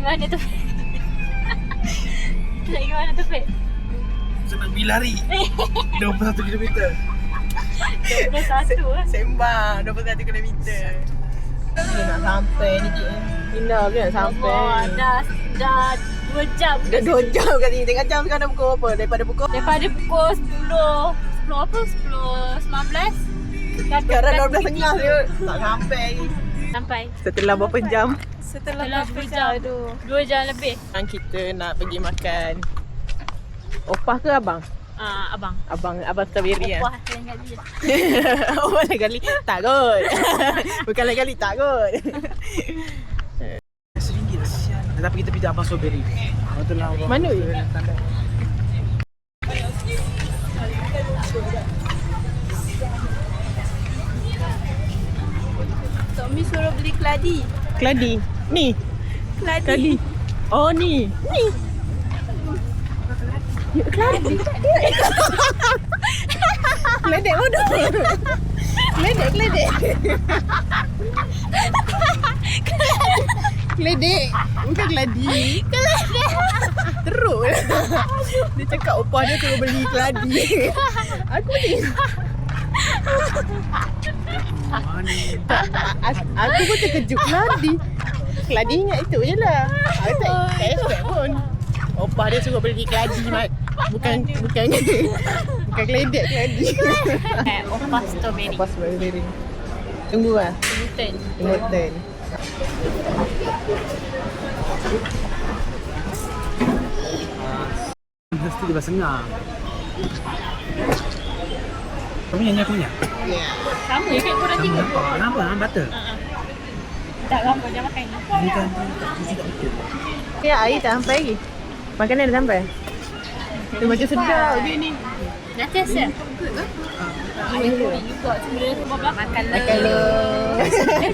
mana tu? Nak pergi mana tu, Fik? Saya nak pergi lari 21 kilometer. 21 lah. Sembang 21 km. Ni nak sampai ni cik. Indah ke nak sampai. Oh, dah 2 jam. Dah 2 jam kat sini. Tengok jam sekarang dah pukul apa? Daripada pukul 10 apa? 10, 19. sekarang 12.30 je. Tak sampai lagi. Sampai. Setelah berapa jam? Setelah 2 jam. 2 jam lebih. Sekarang kita nak pergi makan. Opah ke abang? Abang. Abang strawberry kan? Opah lain kali je. Oh, lain kali tak kot. Bukan lain kali tak kot. RM1 sial. Tapi kita pergi abang strawberry. Betul lah. Mana je? Tok Mi suruh beli keladi. Keladi. Ni. Keladi. Oh ni. Ni. Keladi. Keledek bodoh. Keledek. Keledek. Bukan keladi. Keledek. Teruk lah. Dia cakap opah dia suruh beli keladi. Aku ni. Aku pun terkejut keladi. Keladi ingat itu je lah. Aku tak expect pun. Opah dia suruh beli keladi mat. Bukan keledek keladi. Opah strawberry. Opah strawberry. Tunggu lah. Tunggu turn. Mesti dia bersengah. Kamu nyanyi aku punya? Ya. Sama je kat korang tiga. Kenapa? Butter? Tak apa, jangan makan ni. Bukan. Tidak betul. Ya, air tak sampai lagi. Makanan dah sampai. Dia macam sedap je ni. Dah test ya? Air goreng juga. Sebenarnya sebab makan lah. Makan lo.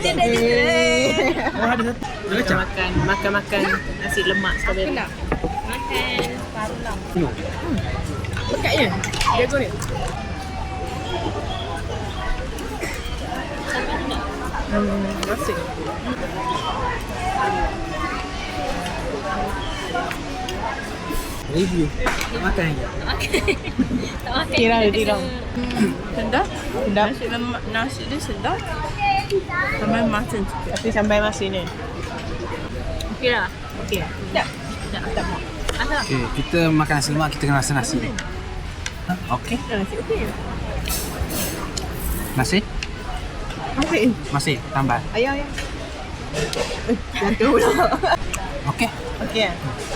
Dia dah juga. Oh, ada satu. Ada kacang? Makan nasi lemak strawberry. Makan paru lam. Tengok. Pekatnya. Jago ni. Masih. Review. Tak makan lagi? Tak makan. Tirang. Sedap. Sedap. Nasi dia sedap. Sampai masin sikit. Tapi sampai masih ni. Okey lah. Okey. Sedap. Tak mau. Asal? Okay, kita makan nasi lemak, kita kena rasa nasi. Okey. Nasi okey. Nasi? Okey. Masih? Tambah? Ayam. Jatuh pula. Okey? Okey.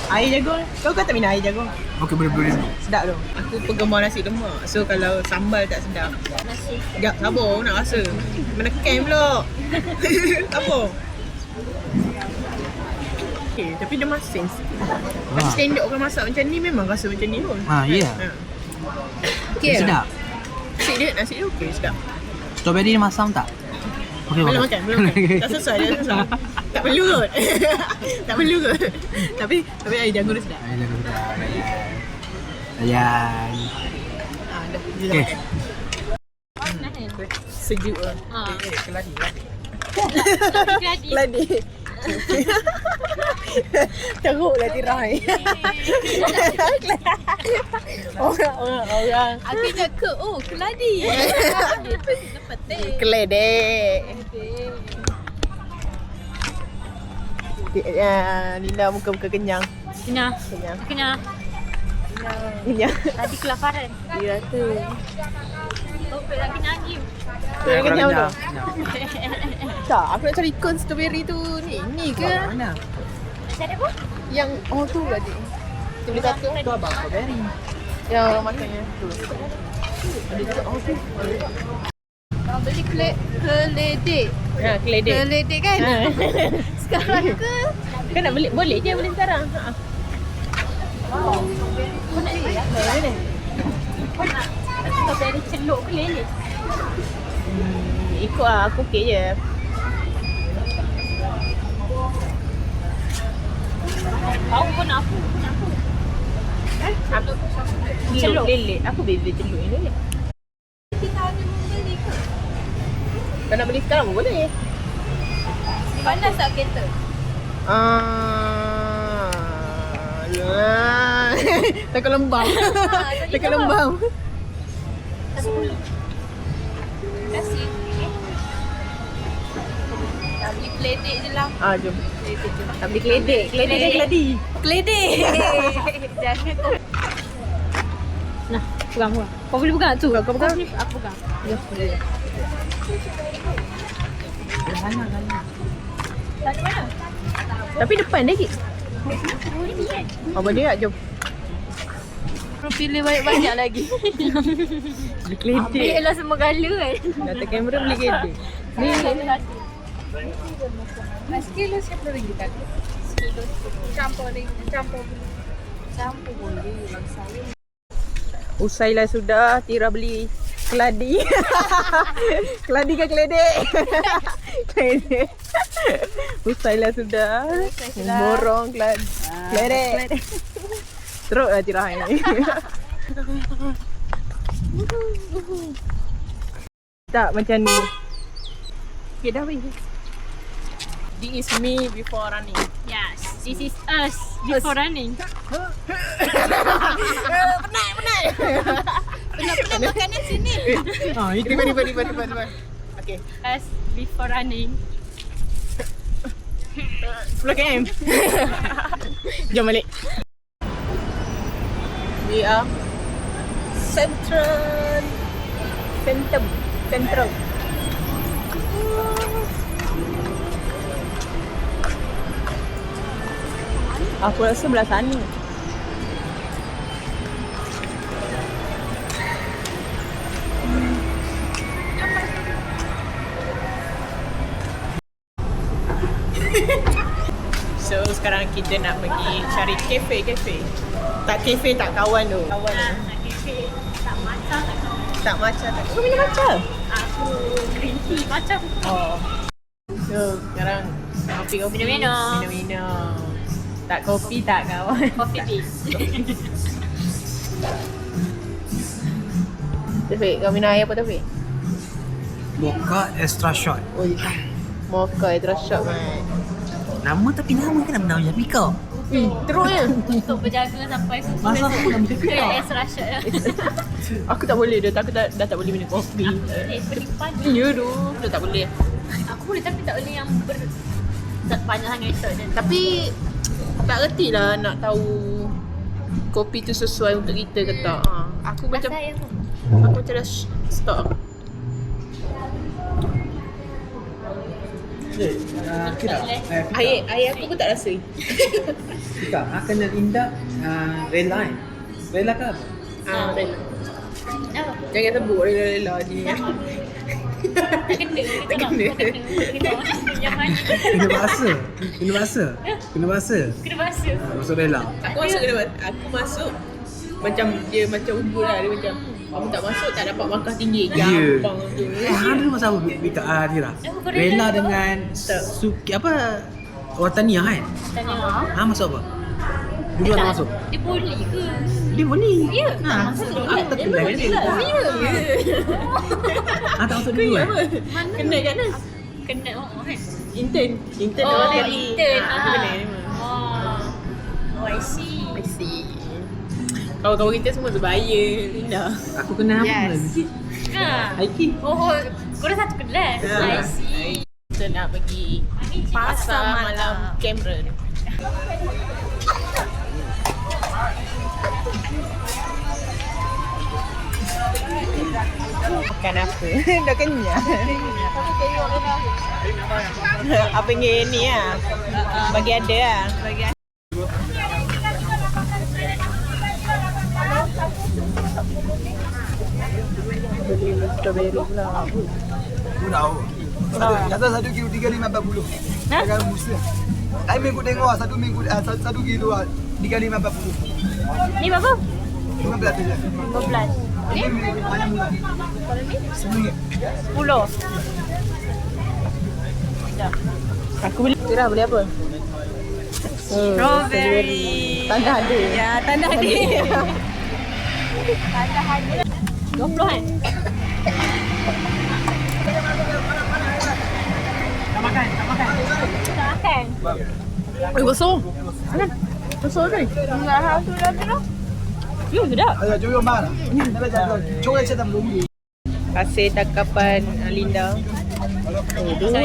Air jagung. Kau tak minat air jagung? Okey, boleh. Sedap tu. Aku penggemar nasi lemak. So kalau sambal tak sedap. Nasi. Sekejap, sabar nak rasa. Menekan pula. Sabar. Okay, tapi dia masin sikit. Tapi standard orang masak macam ni memang rasa macam ni pun. Ya. Okey lah. Sedap. Nasi dia okey, sedap. Strawberry ni masam tak? Okey, Belum makan. Tak sesuai. Tak perlu kot. Tak perlu kot. Tapi air jagung dia sedap. Ayan. Dah. Okey. Sejuk lah. Keladi. Keladi. Keladi. Teruklah tirai. Orang. Aku cakap, oh keladi. Dia petik. Keledek. Lina muka-muka kenyang. Kenyang. Kenyang. Tadi kelaparan. Dia tu. Topik lagi nagih. Kenyang tu. Tak, aku nak cari kon strawberry tu ni ke? Mana? Cari apa? Yang tu tadi. Kita beli satu. Tu abang strawberry. Yang orang makannya tu. Ada juga tu. Kau beli keledek. Ha, keledek. Keledek kan? Sekarang ke? Kan nak beli, boleh je beli sekarang. Ha. Kau nak ni? Kau nak strawberry celuk ke lele? Ikut lah, aku okey je. Bau pun aku. Celuk lele. Aku beli celuk ni lele. Kita ada membeli ke? Kau nak beli sekarang pun boleh. Panas tak kereta? Takut lembam. Takut lembam. Kasih. Dah beli keledek je lah. Jom. Tak beli keledek. Keledek dan keladi. Keledek. Jangan kau. Nah, pegang. Kau boleh pegang tu. Kau pegang. Aku pegang. Ya, boleh. Tapi depan lagi. Apa dia? Jom. Kau pilih banyak-banyak lagi. Beli keledek. Ambil lah semua gala kan. Data kamera beli keledek. Ni. Sekilo siapa ringgit tak? Sekilo. Campur ringgit. Campur boleh. Saya. Usailah sudah. Tira beli keladi. Keladi ke keledek? Keledek. Usailah sudah. Borong keledek. Teruk lah Tira ini. Tak macam ni. Okay, dah weh. This is me before running. Yes, this is us before running. Penat makanan sini. Itu. Ribat. Okay. Us before running. 10 km. Jom balik. We are Central. Aku rasa belah sana. So sekarang kita nak pergi cari kafe. Tak kafe, tak kawan tu. Kawan tu. Tak macam tak kau. Tak macam tak. Kau minum macam? Aku green tea macam. Oh. So sekarang kopi. Minum. Tak kopi, tak kawan. Coffee base. Taufik, kau minum air apa Taufik? Mocha extra shot. Oh, mocha extra shot man. Nama tapi nama kan nama Yapi kau. Teruknya. Untuk berjaga sampai suku Masa aku dah macam Itu yang extra shot lah. Aku tak boleh dah. Aku dah tak boleh minum kopi. Pagi. Ya tu. Dah tak boleh. Aku boleh tapi tak boleh yang tak banyak sangat shot je. Tapi tak reti lah nak tahu kopi tu sesuai untuk kita ke tak. Aku macam Rasa yang tu. aku macam dah stop. Air aku pun tak rasa. Kita akan indah rela kan? Rela ke apa? Rela. Apa? Jangan sebut rela ni. Tak kena. Kita yang mana? Kena bahasa. Kena bahasa. Masuk rela. Aku masuk macam dia macam ubur lah. Dia macam kamu tak masuk tak dapat markah tinggi. Ya. Gampang tu. Ada masa apa Bika Tira? Rela dengan Suki apa? Watania kan? Tanya. Masuk apa? Dulu tak masuk. Dia boleh ke? Dia boleh. Ya. Masuk. Aku tak pilih kan dia. Tak masuk dulu kan? Kena kan? Kena kan? Intern Oh, orang dia. intern. Aku kena memang. Oh, I see. I see. Kawan-kawan kita semua sebaya. Indah. Aku kena apa Yes. lagi? Haiki. Oh, korang satu kelas. I see. Kita nak pergi pasar malam Cameron. Makan apa? Dah kenyang. Apa yang ni lah? Bagi ada lah. Strawberry pula. Tahu. Kata 1 kilo 3,540. Dengan musim. Saya minggu tengok 1 kilo 3,540. Ni berapa? 15 je. 15. Ini mana murah? Kalau ni? RM10. 10. Aku beli. Kira beli apa? Strawberry. Tanda ada. Ya, tanda ada. Tanda ada. 20 kan? Tak makan. Oi, besar. Makan. Sorry. Enggak harus sudah tu. Ya, sudah. Ayo, jom mana? Nak jalan. Cuba saya tak belum. Hasil tangkapan Linda. Oh, 2.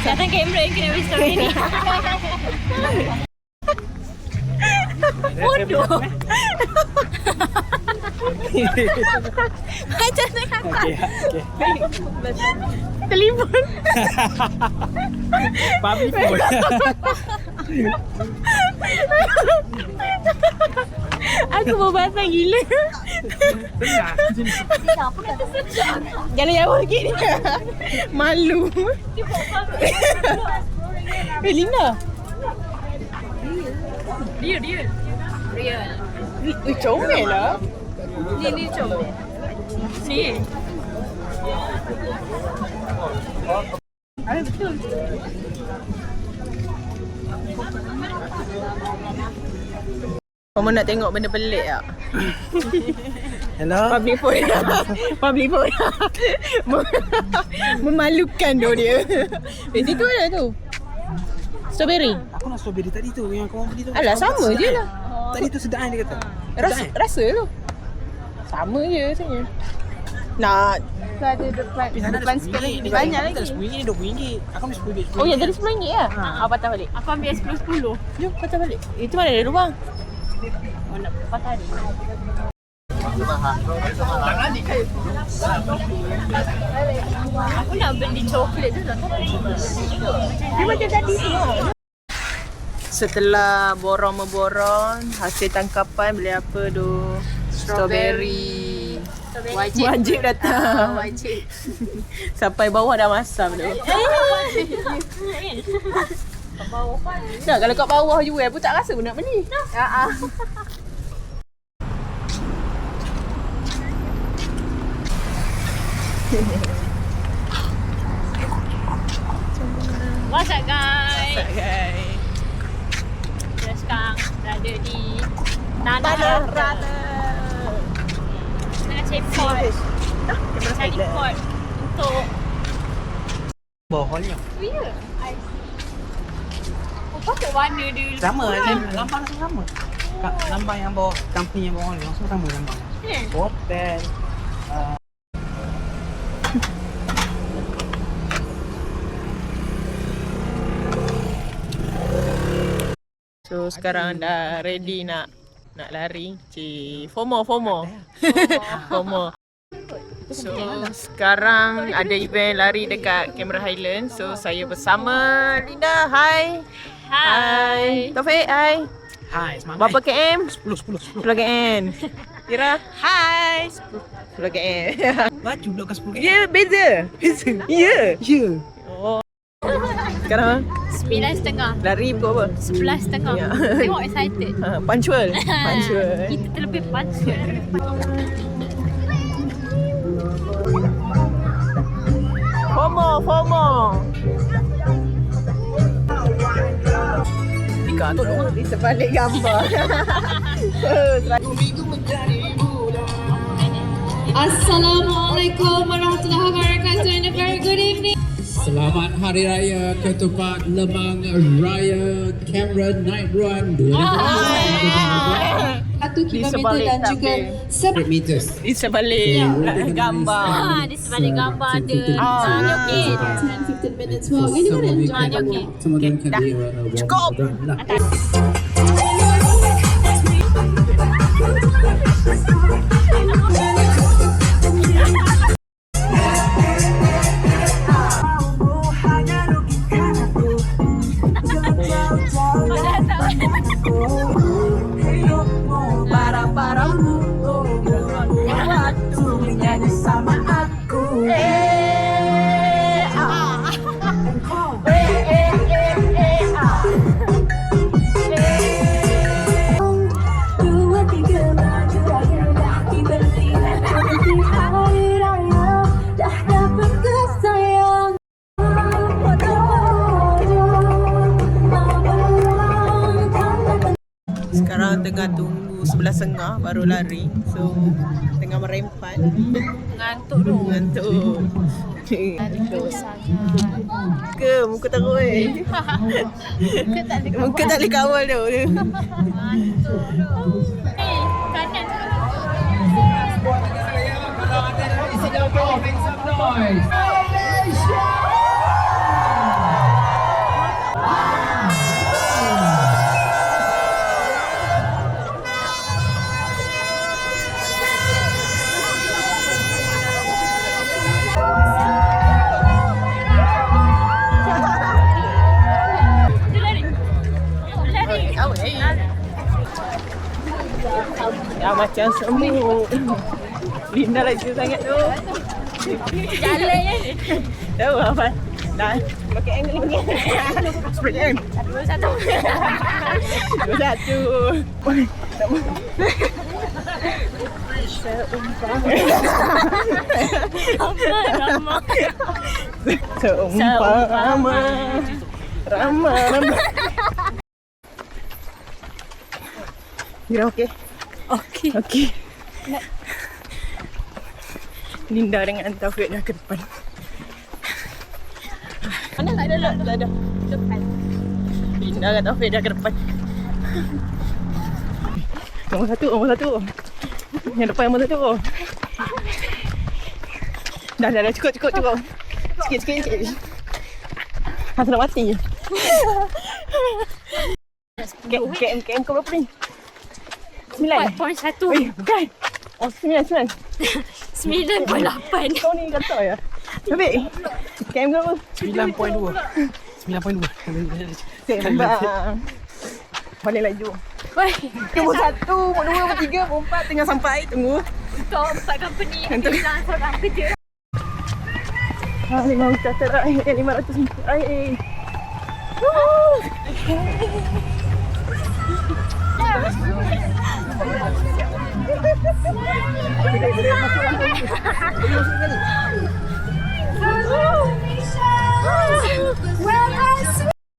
Datang kamera yang kena beri story ni. Bodoh. Macam tu kakak. Telefon. Public phone. Aku mau basah gila. Jangan jauh sikit ni. Malu. Linda. Real. Comel lah. Ni comel. Ni. Betul. Kamu nak tengok benda pelik tak? Hello. Public phone. Public phone. Memalukan tu dia. Situ ada tu. Strawberry. Aku nak strawberry tadi tu yang kau beli tu. Alah, sama je lah. Tadi tu sedap dia kata. Rasa tu. Sama je rasanya. Nak Ada depan sekali. Banyak lagi. RM10 ni RM20. Aku ambil RM10. Oh ya, jadi RM10 lah. Apa patah balik? Aku ambil 10-10. Jom patah balik. Itu mana ada lubang? Oh, nak patah ni. Aku nak beli coklat tu. Dia macam tadi tu. Setelah borong-memborong, hasil tangkapan beli apa tu? Strawberry. Wajib datang. Wajib. Sampai bawah dah masam tu. Nah, kalau kat bawah jual pun tak rasa pun nak beli. What's up guys? Okay. Kita sekarang berada di Tanah Rata. Tengah cari port. Cari port untuk Bohongnya. Oh ya? Oh, patut warna dia Sama lambang sama. Lambang yang bawa company yang bawa ni semua sama lambang. Hotel. So sekarang dah ready nak lari. FOMO. So sekarang ada event lari dekat Cameron Highlands. So saya bersama Linda. Hai. Taufik, hai. Hai, semangat. Berapa km? 10. 10 km. Tira. Hai. 10 km. Baju pula ke 10 km? Ya, beza. Ya. Ya. Oh. Sekarang 9.30. lari pukul apa? 11.30. Ya. Tengok excited. Punctual. Kita terlebih punctual. FOMO. Tika tu di sebalik gambar. Assalamualaikum warahmatullahi wabarakatuh and a very good evening. Selamat Hari Raya Ketupat Lemang Raya Cameron Night Run 2021. 1 kilometer dan juga 100 meters. Di sebalik gambar. di sebalik gambar ada okey. 10-15 minutes walk. Some of you can, okey. some of them can be Cukup. run lah. Sekarang tengah tunggu 11.30 baru lari. So tengah merempat. Ngantuk tu. Ngantuk. Ke muka teruk muka tak boleh kawal tu. Ngantuk tu. Kanan. Make some noise. Ya macam semut. Linda laju sangat tu. Jalan je. Tahu apa? Dah pakai angle ni. Spray kan? 2 1. Seumpama. Rama. Ya okey. Okey. Linda dengan Taufik dah ke depan. Mana tak ada. Depan. Linda dengan Taufik dah ke depan. Nombor satu. Yang depan nombor 1. Dah cukup. Sikit. Asal nak mati. KM kau berapa ni? 9. 4.1. Bukan. Oh, 9. 9.8. Kau ni kata ya? Habis. KM berapa? 9.2. 9.2. Sembang. Balik laju. Woi, Nombor 1, nombor 2, nombor 3, nombor 4 tengah sampai. Tunggu. kau 4 company. Kita seorang kerja. 5 juta terakhir. 500 juta terakhir.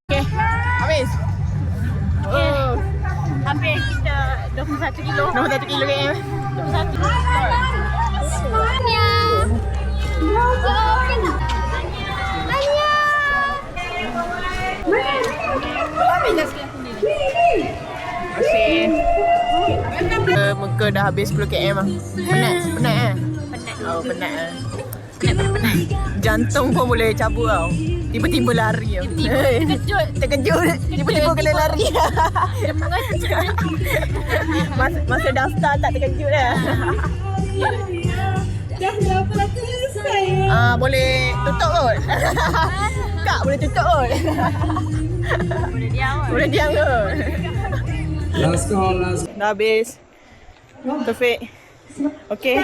Okay, habis. Oh, Habis kita 21 kilo. nombor 1 kilo KM. 21 kilo. Semuanya. Muka dah habis 10 km lah. Penat eh? Oh, penat eh. Jantung pun boleh cabut tau. Tiba-tiba lari tau. Terkejut. Tiba-tiba kena lari. Masa daftar tak terkejut dah. Boleh tutup kot. Kak boleh tutup kot. Boleh diam kot. Last call. Dah habis. Taufik. Okey.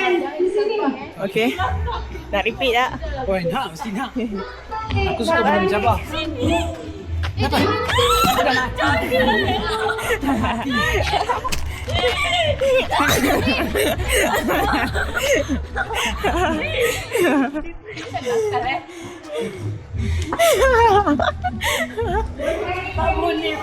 Nak repeat tak? Oh, mesti nak. Aku suka benda mencabar. Kenapa? Aku dah mati. Bangun ni.